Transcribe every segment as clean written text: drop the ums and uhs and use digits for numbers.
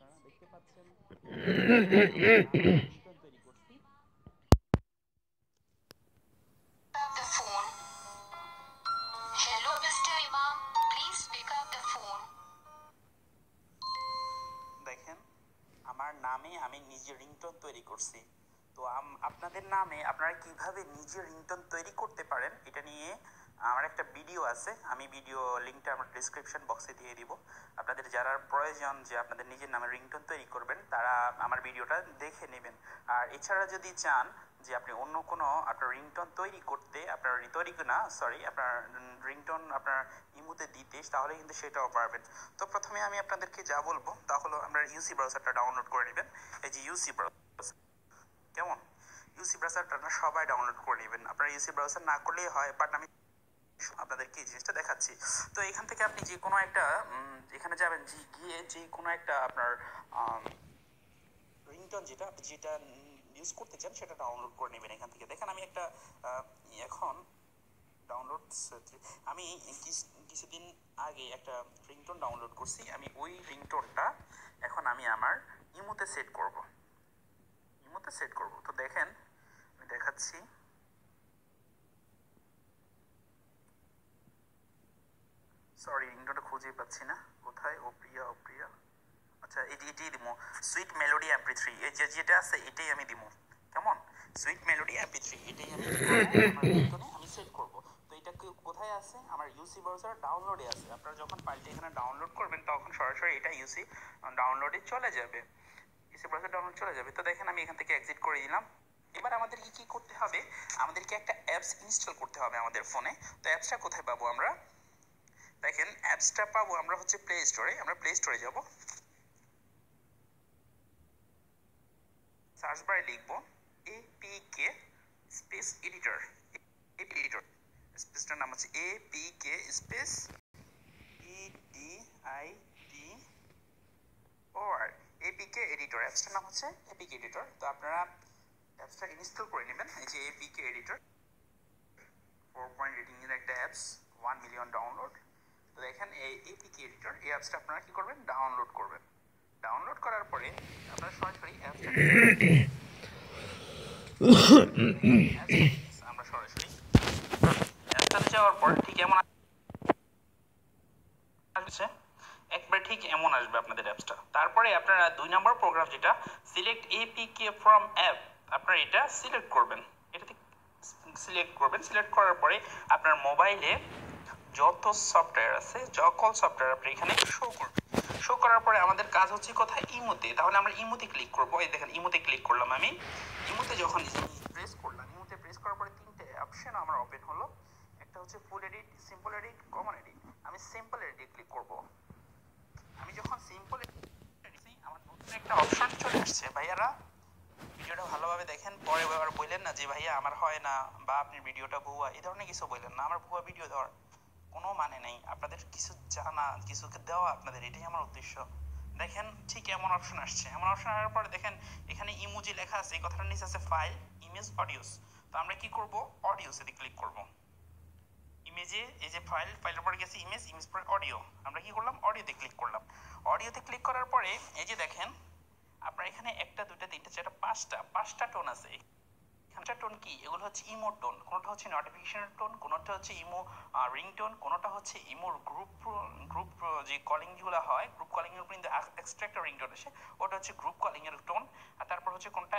আপনারা দেখতে পাচ্ছেন আমি আমার নামে রিংটোন তৈরি করছি। Up the phone. Hello, Mr. Imam. Please pick up the phone. দেখেন আমার নামে আমি নিজে রিংটোন তৈরি করছি। তো আপনাদের নামে আপনারা কিভাবে নিজে রিংটোন তৈরি করতে পারেন এটা নিয়ে আমার একটা ভিডিও আছে, আমি ভিডিও লিঙ্কটা আমার ডিসক্রিপশন বক্সে দিয়ে দিব। আপনাদের যারা প্রয়োজন যে আপনাদের নিজের নামে রিংটোন তৈরি করবেন তারা আমার ভিডিওটা দেখে নেবেন। আর এছাড়া যদি চান যে আপনি অন্য কোনো আপনার রিংটোন তৈরি করতে, আপনার তৈরি না সরি আপনার রিংটোন আপনার ইমুতে দিতে, তাহলে কিন্তু সেটাও পারবেন। তো প্রথমে আমি আপনাদেরকে যা বলবো তা হলো আপনার ইউসি ব্রাউজারটা ডাউনলোড করে নেবেন। এই যে ইউসি ব্রাউজার, কেমন ইউসি ব্রাউজারটা না সবাই ডাউনলোড করে নেবেন। আপনার ইউসি ব্রাউজার না করলেই হয়, বাট আমি আপনাদেরকে এই জিনিসটা দেখাচ্ছি। তো এখান থেকে আপনি যে কোনো একটা এখানে যাবেন, গিয়ে যে কোনো একটা আপনার রিংটোন যেটা আপনি যেটা ইউজ করতে চান সেটা ডাউনলোড করে নেবেন এখান থেকে। দেখেন আমি একটা এখন ডাউনলোড আমি কিছুদিন আগে একটা রিংটোন ডাউনলোড করছি। আমি ওই রিংটোনটা এখন আমি আমার ইমোতে সেট করব, ইমোতে সেট করব। তো দেখেন আমি দেখাচ্ছি। সরি রিংটোনটা খুঁজে পাচ্ছি না, কোথায়? ও প্রিয়া, ও প্রিয়া, আচ্ছা এটাই দিব। সুইট মেলোডি এমপি থ্রি, এই যে যেটা আছে এটাই আমি দিব। কেমন? সুইট মেলোডি এমপি থ্রি এটাই আমি আমার রিংটোনে আমি সেট করব। তো এটা কোথায় আছে? আমার ইউসি ব্রাউজার ডাউনলোডে আছে। আপনারা যখন ফাইলটা এখানে ডাউনলোড করবেন তখন সরাসরি এটা ইউসি ডাউনলোডে চলে যাবে, ইউসি ব্রাউজার ডাউনলোড চলে যাবে। তো দেখেন আমি এখান থেকে এক্সিট করে দিলাম। এবার আমাদেরকে কি করতে হবে? আমাদেরকে একটা অ্যাপস ইনস্টল করতে হবে আমাদের ফোনে। তো অ্যাপসটা কোথায় পাবো আমরা? দেখেন অ্যাপসটা পাবো আমরা হচ্ছে প্লে স্টোরে। আমরা প্লে স্টোরে যাব, সার্চ বারে লিখবো এপিকে স্পেস এডিটর, এডিটর স্পেসটার নাম হচ্ছে এপিকে স্পেস ইডিআইটি ওর এপিকে এডিটর। অ্যাপসটার নাম হচ্ছে এপিকে এডিটর। তো আপনারা অ্যাপসটা ইনস্টল করে নেবেন। এই যে এপিকে এডিটর 4 রেটিং এর একটা অ্যাপস, 1 মিলিয়ন ডাউনলোড। তো দেখেন এই এপিকে এডিটর, এই অ্যাপসটা আপনারা কি করবেন? ডাউনলোড করবেন। ডাউনলোড করার পরে আপনারা সরাসরি অ্যাপসটা আমরা সরাসরি অ্যাপসটাতে যাওয়ার পর ঠিক এমন আসছে, একবার ঠিক এমন আসবে আপনাদের অ্যাপসটা। তারপরে আপনারা 2 নম্বর প্রোগ্রাম যেটা সিলেক্ট এপিকে ফ্রম অ্যাপ, আপনারা এটা সিলেক্ট করবেন। এটাতে সিলেক্ট করবেন। সিলেক্ট করার পরে আপনার মোবাইলে যত সফটওয়্যার আছে, সকল সফটওয়্যার আপনি এখানে শো করবে। শো করার পরে আমাদের কাজ হচ্ছে কোথায়? ইমোতে। তাহলে আমরা ইমোতে ক্লিক করবো। এই দেখেন ইমোতে ক্লিক করলাম আমি। ইমোতে যখন প্রেস করলাম, ইমোতে প্রেস করার পরে 3টে অপশন আমার ওপেন হলো। একটা হচ্ছে full edit, simple edit, common edit. আমি সিম্পল এডিটে ক্লিক করব। আমি যখন সিম্পল এডিট, আমার নতুন একটা অপশন চলে আসছে। ভাইয়ারা ভিডিওটা ভালোভাবে দেখেন, পরে আবার বললেন না যে ভাইয়া আমার হয় না বা আপনি ভিডিওটা ভুয়া, এই ধরনের কিছু বললেন না। আমার ভুয়া ভিডিও দেওয়ার কোনো মানে নেই, আপনাদের কিছু জানা, কিছু দেওয়া আপনাদের, এটাই আমার উদ্দেশ্য। দেখেন ঠিক এমন অপশন আসছে। এমন অপশন আসার পরে দেখেন এখানে ইমোজি লেখা আছে, এই কথাটার নিচে আছে ফাইল, ইমেজ, অডিওস। তো আমরা কি করব? অডিওসে ক্লিক করব। ইমেজে এই যে ফাইল, ফাইলের পরে গেছে ইমেজ, ইমেজ পরে অডিও। আমরা কি করলাম? অডিওতে ক্লিক করলাম। অডিওতে ক্লিক করার পরে এই যে দেখেন আপনার এখানে একটা, দুইটা, তিনটা, চারটা, পাঁচটা টোন আছে। এখানকার টোন কি? এগুলো হচ্ছে ইমো টোন। কোনোটা হচ্ছে নোটিফিকেশনের টোন, কোনোটা হচ্ছে ইমো রিংটোন, কোনোটা হচ্ছে ইমোর গ্রুপ, গ্রুপ যে কলিং যেগুলো হয়, গ্রুপ কলিং এর উপর কিন্তু এক্সট্রা একটা রিংটোন আসে, ওটা হচ্ছে গ্রুপ কলিং এর টোন। আর তারপর হচ্ছে কোনটা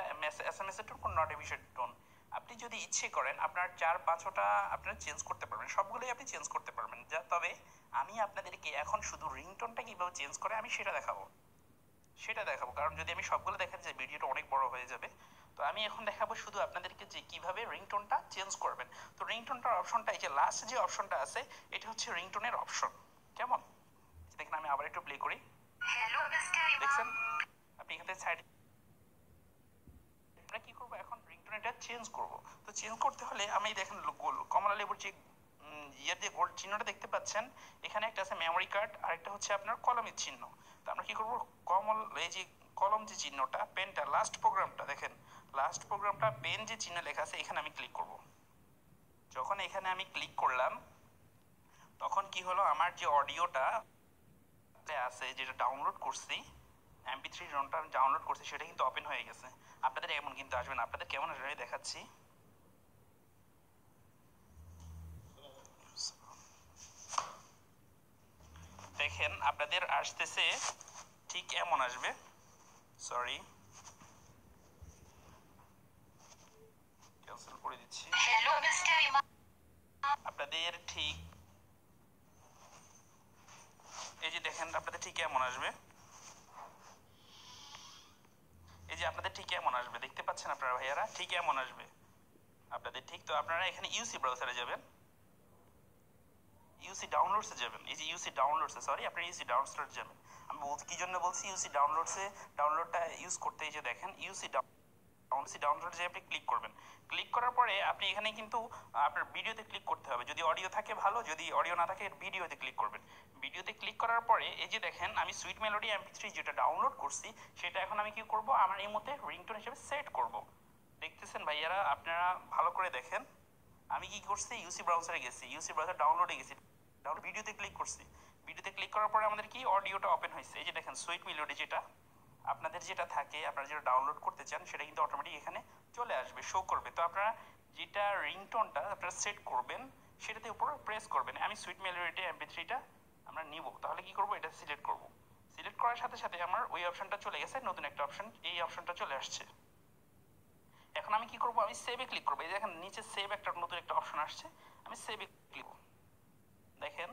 এসএমএস এর টোন, কোন নোটিফিকেশন টোন। আপনি যদি ইচ্ছে করেন আপনার 4-5টা আপনারা চেঞ্জ করতে পারবেন, সবগুলোই আপনি চেঞ্জ করতে পারবেন। যা তবে আমি আপনাদেরকে এখন শুধু রিংটোনটা কিভাবে চেঞ্জ করে আমি সেটা দেখাবো, কারণ যদি আমি সবগুলো দেখাতে যাই ভিডিওটা অনেক বড় হয়ে যাবে। তো আমি এখন দেখাবো শুধু আপনাদেরকে যে কিভাবে রিংটোনটা চেঞ্জ করবেন। তো রিংটোনটার অপশনটা এই যে লাস্ট যে অপশনটা আছে, এটা হচ্ছে রিংটোনের অপশন। কেমন? দেখেন আমি আবার একটু প্লে করি। দেখছেন আপনি এখান থেকে সাইড, আমরা কি করবো এখন? রিংটোন এটা চেঞ্জ করব। তো চেঞ্জ করতে হলে আমি দেখেন গোল কমলা লেবুর যে ইয়ে দিয়ে গোল্ড চিহ্নটা দেখতে পাচ্ছেন, এখানে একটা আছে মেমোরি কার্ড, আর একটা হচ্ছে আপনার কলমের চিহ্ন। তো আমরা কি করব? কমল এই যে কলম যে চিহ্নটা, পেনটা, লাস্ট প্রোগ্রামটা দেখেন, লাস্ট প্রোগ্রামটা পেন যে চিহ্ন লেখা আছে এখানে আমি ক্লিক করব। যখন এখানে আমি ক্লিক করলাম তখন কি হলো? আমার যে অডিওটা আছে যেটা ডাউনলোড করছি, MP3 ড্রোনটা আমি ডাউনলোড করছি সেটা কিন্তু ওপেন হয়ে গেছে। আপনাদের এমন কিন্তু আসবে না। আপনাদের কেমন আসবে দেখাচ্ছি। দেখেন আপনাদের আসতেছে ঠিক এমন আসবে। সরি, ক্যান্সেল করে দিচ্ছি। Hello, Mr. Imam. আপনাদের ঠিক এই যে দেখেন আপনাদের ঠিক এমন আসবে। এই যে আপনাদের ঠিক এমন আসবে, দেখতে পাচ্ছেন আপনারা ভাইয়ারা, ঠিক এমন আসবে আপনাদের ঠিক। তো আপনারা এখানে ইউসি ব্রাউজারে যাবেন, ইউসি ডাউনলোডসে যাবেন। এই যে ইউসি ডাউনলোডসে, সরি আপনারা ইউসি ডাউনলোডসে যাবেন। আমি বলছি কি জন্য বলছি ইউসি ডাউনলোডসে, ডাউনলোডটা ইউজ করতে। এই যে দেখেন ইউসি ডাউনলোড যে আপনি ক্লিক করবেন। ক্লিক করার পরে আপনি এখানে কিন্তু আপনার ভিডিওতে ক্লিক করতে হবে। যদি অডিও থাকে ভালো, যদি অডিও না থাকে ভিডিওতে ক্লিক করবেন। ভিডিওতে ক্লিক করার পরে এই যে দেখেন আমি সুইট মেলোডি MP3 যেটা ডাউনলোড করছি সেটা এখন আমি কি করব, আমার এই মধ্যে রিংটোন হিসেবে সেট করব। দেখতেছেন ভাইয়ারা, আপনারা ভালো করে দেখেন। আমি কি করছি, ইউসি ব্রাউজারে গেছি, ইউসি ব্রাউজার ডাউনলোডে গেছি, ডাউনলোড ভিডিওতে ক্লিক করছি। ভিডিওতে ক্লিক করার পরে আমাদের কি অডিওটা ওপেন হয়েছে। এই যে দেখেন সুইট মেলোডি যেটা আপনাদের যেটা থাকে, আপনারা যেটা ডাউনলোড করতে চান সেটা কিন্তু অটোমেটিক এখানে চলে আসবে, শো করবে। তো আপনারা যেটা রিংটোনটা আপনারা সেট করবেন সেটাতে উপর প্রেস করবেন। আমি সুইট মেলোডিটা MP3টা আমরা নিব, তাহলে কি করব, এটা সিলেক্ট করব। সিলেক্ট করার সাথে সাথে আমার ওই অপশনটা চলে গেছে, নতুন একটা অপশন, এই অপশনটা চলে আসছে। এখন আমি কি করব, আমি সেভে ক্লিক করব। এই দেখেন নিচে সেভ একটা নতুন একটা অপশন আসছে, আমি সেভে ক্লিক করব। দেখেন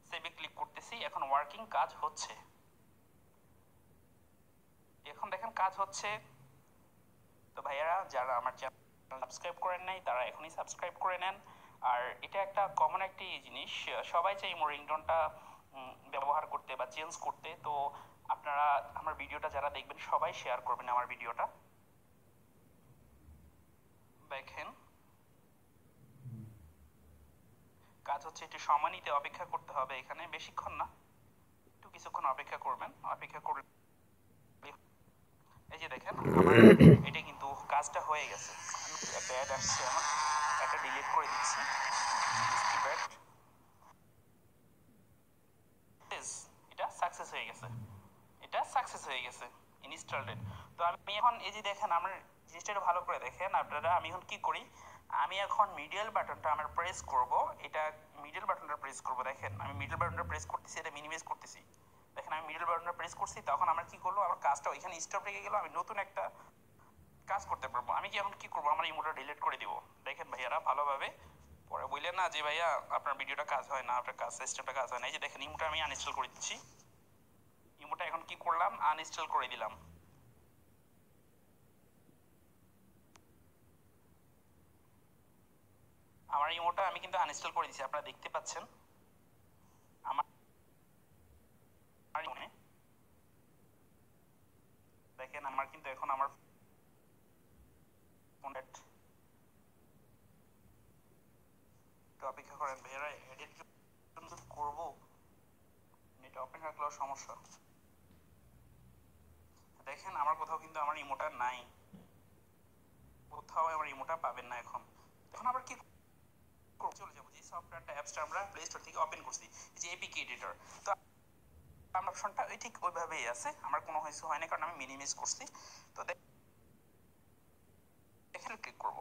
সেভে ক্লিক করতেছি, এখন ওয়ার্কিং কাজ হচ্ছে। এখন দেখেন কাজ হচ্ছে। তো ভাইয়ারা যারা আমার চ্যানেল সাবস্ক্রাইব করেন নাই তারা এখনই সাবস্ক্রাইব করে নেন। আর এটা একটা কমন একটি জিনিস, সবাই চাই রিংটোনটা ব্যবহার করতে বা চেঞ্জ করতে। তো আপনারা আমার ভিডিওটা যারা দেখবেন সবাই শেয়ার করবেন আমার ভিডিওটা। দেখেন কাজ হচ্ছে, একটু সময় নিতে অপেক্ষা করতে হবে, এখানে বেশিক্ষণ না, একটু কিছুক্ষণ অপেক্ষা করবেন। অপেক্ষা করলে এই যে দেখেন আমার এটা কিন্তু কাজটা হয়ে গেছে। আমি একটা অ্যাড আসছে, আমার একটা ডিলিট করে দিচ্ছি। এটা সাকসেস হয়ে গেছে, এটা সাকসেস হয়ে গেছে, ইনস্টলড। তো আমি এখন এই যে দেখেন আমার জিনিসটা ভালো করে দেখেন আপনারা। আমি এখন কি করি, আমি এখন মিডল বাটনটা আমার প্রেস করব। এটা মিডল বাটনটা প্রেস করব। দেখেন আমি মিডল বাটনটা প্রেস করতেছি, এটা মিনিমাইজ করতেছি। দেখেন আমি মিডল বাটনটা প্রেস করছি, তখন আমার কি করলো, আমার কাজটা ওইখানে স্টপ রেখে গেল, আমি নতুন একটা কাজ করতে পারবো। আমি কি এখন কি করবো, আমার ইমোটা ডিলিট করে দিব। দেখেন ভাইয়ারা ভালোভাবে, পরে বললেন না যে ভাইয়া আপনার ভিডিওটা কাজ হয় না, আপনার কাজ সিস্টেমটা কাজ হয় না। এই যে দেখেন ইমোটা আমি আনইনস্টল করে দিচ্ছি। ইমোটা এখন কি করলাম, আনইনস্টল করে দিলাম। আমার ইমোটা আমি কিন্তু আনইনস্টল করে দিচ্ছি, আপনারা দেখতে পাচ্ছেন। আমার মনে দেখেন আমার কিন্তু এখন আমার ফোনে একটু অপেক্ষা করেন ভাইয়ারা, এডিট করবো, নেট ওপেন রাখলেও সমস্যা। দেখেন আমার কোথাও কিন্তু আমার ইমোটা নাই, কোথাও আমার ইমোটা পাবেন না এখন। এখন আবার কি চলে যাবো, যে সফটওয়্যারটা অ্যাপসটা আমরা প্লে স্টোর থেকে ওপেন করছি, যে এপিকে এডিটর। তো আমার অপশনটা ওই ঠিক ওইভাবেই আছে, আমার কোনো কিছু হয় না কারণ আমি মিনিমাইজ করছি। তো দেখেন ক্লিক করব,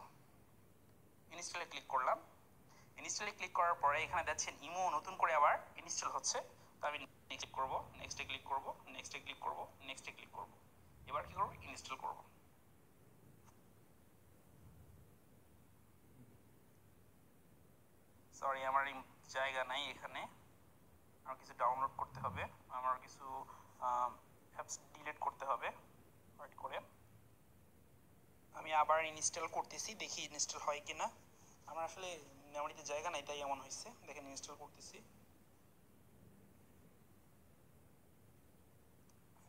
ইনস্টলে ক্লিক করলাম। ইনস্টলে ক্লিক করার পরে এখানে দেখছেন ইমো নতুন করে আবার ইনস্টল হচ্ছে। তো আমি ক্লিক করব, নেক্সটে ক্লিক করব, নেক্সটে ক্লিক করব, নেক্সটে ক্লিক করব। এবার কি করব, ইনস্টল করব। সরি আমার জায়গা নাই এখানে, আমার কিছু ডাউনলোড করতে হবে, আমার কিছু অ্যাপস ডিলিট করতে হবে। ওয়েট করে আমি আবার ইনস্টল করতেছি, দেখি ইনস্টল হয় কিনা। আমার আসলে মেমোরিতে জায়গা নাই তাই এমন হয়েছে। দেখেন ইনস্টল করতেছি,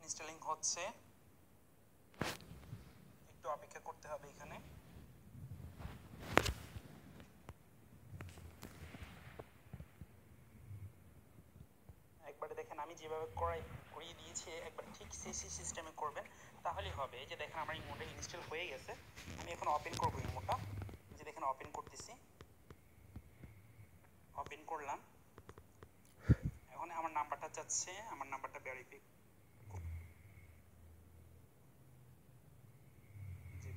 ইনস্টলিং হচ্ছে, একটু অপেক্ষা করতে হবে এখানে। একবারে দেখেন আমি যেভাবে করিয়ে দিয়েছি একবার ঠিক সেই সিস্টেমে করবেন, তাহলেই হবে। এই যে দেখেন আমার ইমোটা ইনস্টল হয়ে গেছে, আমি এখন ওপেন করবো ইমোটা। যে দেখেন ওপেন করতেছি, ওপেন করলাম। এখন আমার নাম্বারটা চাচ্ছে, আমার নাম্বারটা ভেরিফাই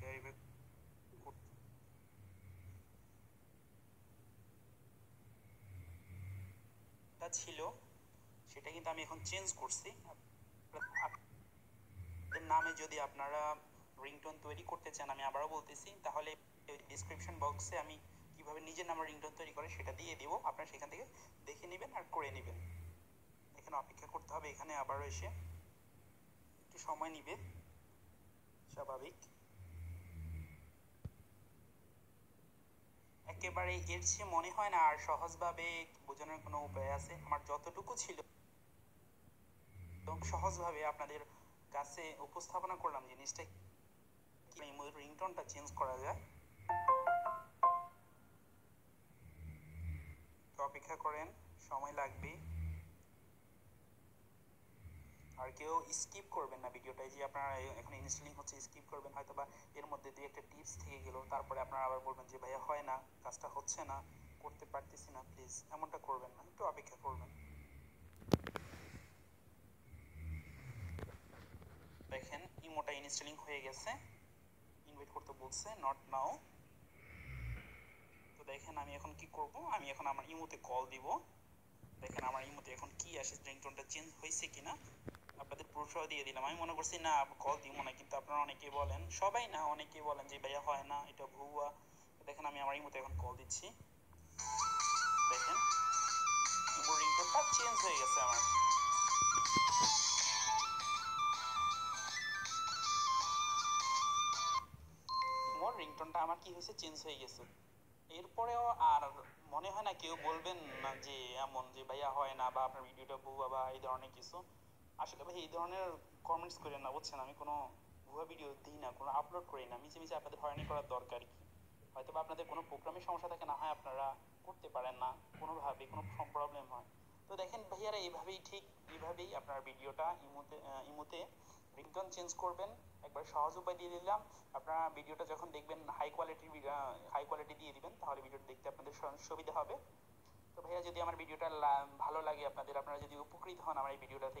ভেরিফাই ছিল সেটা কিন্তু আমি এখন চেঞ্জ করছি। আপনাদের নামে যদি আপনারা রিংটোন তৈরি করতে চান, আমি আবারও বলতেছি, তাহলে ডিসক্রিপশন বক্সে আমি কিভাবে নিজের নামে রিংটোন তৈরি করে সেটা দিয়ে দিব, আপনারা সেখান থেকে দেখে নেবেন আর করে নেবেন। এখানে অপেক্ষা করতে হবে, এখানে আবারও এসে একটু সময় নিবে, স্বাভাবিক। একেবারে এর চেয়ে মনে হয় না আর সহজভাবে বোঝানোর কোনো উপায় আছে। আমার যতটুকু ছিল সহজভাবে আপনাদের কাছে উপস্থাপনা করলাম জিনিসটা কি রিংটোনটা চেঞ্জ করা যায়। তো অপেক্ষা করেন, সময় লাগবে। আর কেউ স্কিপ করবেন না ভিডিওটা, যে আপনারা এখন ইনস্টলিং হচ্ছে, স্কিপ করবেন হয়তো বা এর মধ্যে দিয়ে একটা টিপস থেকে গেল, তারপরে আপনারা আবার বলবেন যে ভাইয়া হয় না, কাজটা হচ্ছে না, করতে পারতেছি না। প্লিজ এমনটা করবেন না, একটু অপেক্ষা করবেন। দেখেন ইমোটা ইনস্টলিং হয়ে গেছে, ইনভাইট করতে বলছে, নট নাও। তো দেখেন আমি এখন কি করব, আমি এখন আমার ইমোতে কল দিব। দেখেন আমার ইমোতে এখন কি আসে, রিংটোনটা চেঞ্জ হয়েছে কিনা আপনাদের প্রুফটাও দিয়ে দিলাম। আমি মনে করছি না কল দিব না, কিন্তু আপনারা অনেকেই বলেন, সবাই না অনেকেই বলেন যে ভাইয়া হয় না, এটা ভুয়া। দেখেন আমি আমার ইমোতে এখন কল দিচ্ছি। দেখেন ইমো রিংটোনটা চেঞ্জ হয়ে গেছে আমার। ইমোর রিংটোনটা আমার কি হয়েছে, চেঞ্জ হয়ে গেছে। এরপরেও আর মনে হয় না কেউ বলবেন না যে এমন যে ভাইয়া হয় না বা আপনার ভিডিওটা ভুয়া বা এই ধরনের কিছু। আসলে ভাই এই ধরনের কমেন্টস করেন না, বুঝছেন। আমি কোনো ভুয়া ভিডিও দিই না, কোনো আপলোড করি না। মিছে মিছে আপনাদের হয়রানি করার দরকার কি? হয়তো বা আপনাদের কোনো প্রোগ্রামের সমস্যা থাকে, না হয় আপনারা করতে পারেন না কোনোভাবে, কোনো প্রবলেম হয়। তো দেখেন ভাইয়ারা এইভাবেই, ঠিক এইভাবেই আপনার ভিডিওটা ইমোতে রিংটোন চেঞ্জ করবেন। একবার সহজ উপায় দিয়ে দিলাম। আপনারা ভিডিওটা যখন দেখবেন হাই কোয়ালিটি দিয়ে দিবেন, তাহলে ভিডিওটা দেখতে আপনাদের সুবিধা হবে। তো ভাইয়া যদি আমার ভিডিওটা ভালো লাগে আপনাদের, আপনারা যদি উপকৃত হন আমার এই ভিডিওটা থেকে,